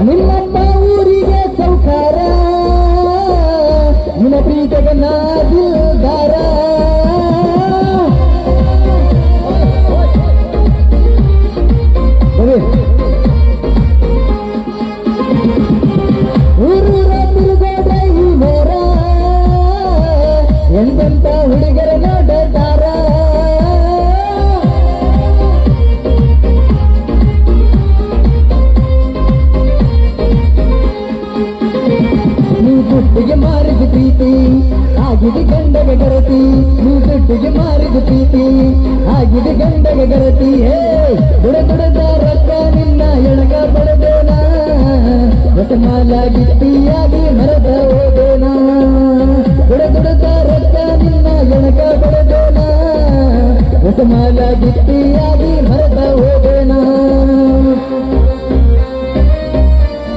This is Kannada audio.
ನಿಮ್ಮಪ್ಪ ಊರಿಗೆ ಸೌಕಾರ ನಿನ್ನ ಪ್ರೀತಿಗೆ ನಾದಿಲ್ದಾರ ಊರೂರ ತಿರುಗಾಡ ಈ ನೇರ ಎಂತೆಂತ ಹುಡುಗರ ನೋಡದಾರ ದುಡ್ಡಿಗೆ ಮಾರಿದ ಪ್ರೀತಿ ಆಗಿದೆ ಗಂಡಗೆ ಗರತಿ ನೀ ದುಡ್ಡಿಗೆ ಮಾರಿದ ಪ್ರೀತಿ ಆಗಿದೆ ಗಂಡಗೆ ಗರತಿ ಹೇ ದುಡದ ರೊಕ್ಕ ನಿನ್ನ ಎಣಗ ಪಡೆದೇನ ರಸಮಾಲ ಗಿಟ್ಟಿಯಾಗಿ ಮರದ ಹೋದೇನ ದುಡದ ರೊಕ್ಕ ನಿನ್ನ ಎಣಗ ಪಡೆದೇನ ರಸಮಾಲ ಗಿಟ್ಟಿಯಾಗಿ